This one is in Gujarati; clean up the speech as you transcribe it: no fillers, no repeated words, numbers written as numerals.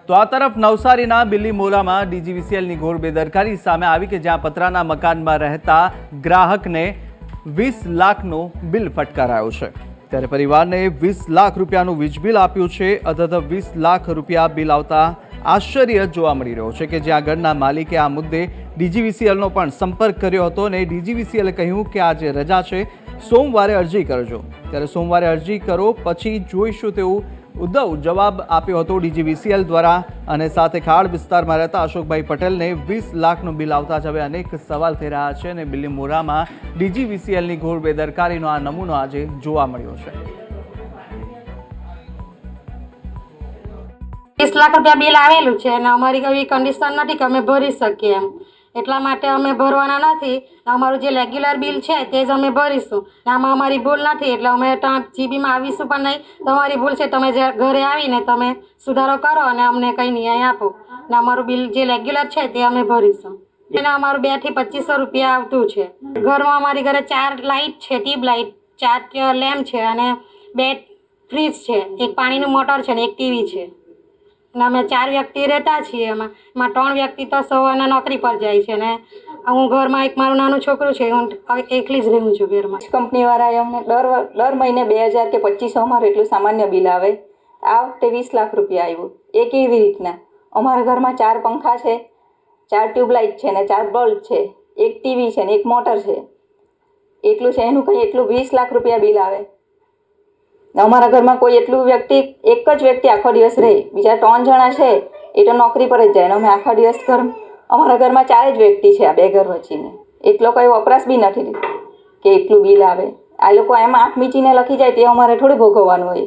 તો આ તરફ નવસારીના બિલીમોરામાં ડીજીવીસીએલની ઘોર બેદરકારી સામે આવી કે જ્યાં પતરાના મકાનમાં રહેતા ગ્રાહકને 20 લાખનું બિલ ફટકારાયું છે। ત્યારે પરિવારને 20 લાખ રૂપિયાનું વીજ બિલ આપ્યું છે। અધધ 20 લાખ રૂપિયા બિલ આવતા આશ્ચર્ય જોવા મળી રહ્યો છે કે જ્યાં ઘરના માલિકે આ મુદ્દે ડીજીવીસીએલનો પણ સંપર્ક કર્યો હતો અને ડીજીવીસીએલે કહ્યું કે આજે રજા છે, સોમવારે અરજી કરજો। ત્યારે સોમવારે અરજી કરો પછી જોઈશું તેવું ઉદ્ધવ જવાબ આપ્યો હતો ડીજીવીસીએલ દ્વારા। અને સાથે ખાડ વિસ્તારમાં રહેતા અશોકભાઈ પટેલને 20 લાખનું બિલ આવતા જ હવે અનેક સવાલ થઈ રહ્યા છે અને બિલીમોરામાં ડીજીવીસીએલની ઘોર બેદરકારીનો આ નમૂનો આજે જોવા મળ્યો છે। 20 લાખ રૂપિયા બિલ આવેલું છે અને અમારી એવી કન્ડિશન નથી કે અમે ભરી શકીએ એમ, એટલા માટે અમે ભરવાના નથી। અમારું જે રેગ્યુલર બિલ છે તે જ અમે ભરીશું। આમાં અમારી ભૂલ નથી એટલે અમે જીબીમાં આવીશું પણ નહીં। તમારી ભૂલ છે, તમે ઘરે આવીને તમે સુધારો કરો અને અમને કંઈ ન્યાય આપો ને અમારું બિલ જે રેગ્યુલર છે તે અમે ભરીશું। એને અમારું 2 થી 2500 રૂપિયા આવતું છે। ઘરમાં અમારી ઘરે 4 લાઇટ છે, ટ્યુબ લાઇટ, 4 લેમ્પ છે અને 2 ફ્રીજ છે, એક પાણીનું મોટર છે ને એક ટીવી છે અને અમે 4 વ્યક્તિ રહેતા છીએ। એમાં 3 વ્યક્તિ તો સવારના નોકરી પર જાય છે ને હું ઘરમાં એક મારું નાનું છોકરું છે, હું એકલી જ રહું છું ઘરમાં। કંપનીવાળાએ અમને દર મહિને 2000 કે 2500 અમારું એટલું સામાન્ય બિલ આવે। આ વખતે 20 લાખ રૂપિયા આવ્યું। એ કેવી રીતના? અમારા ઘરમાં 4 પંખા છે, 4 ટ્યુબલાઇટ છે ને 4 બલ્બ છે, એક ટીવી છે ને એક મોટર છે, એટલું છે। એનું કંઈ એટલું 20 લાખ રૂપિયા બિલ આવે? અમારા ઘરમાં કોઈ એટલું વ્યક્તિ, એક જ વ્યક્તિ આખો દિવસ રહે, બીજા 3 જણા છે એ તો નોકરી પર જ જાય ને અમે આખા દિવસ અમારા ઘરમાં 4 જ વ્યક્તિ છે, આ 2 ઘર વચ્ચેને એટલો કંઈ વપરાશ બી નથી કે એટલું બિલ આવે। આ લોકો એમ આંખ મીચીને લખી જાય તે અમારે થોડું ભોગવવાનું હોય।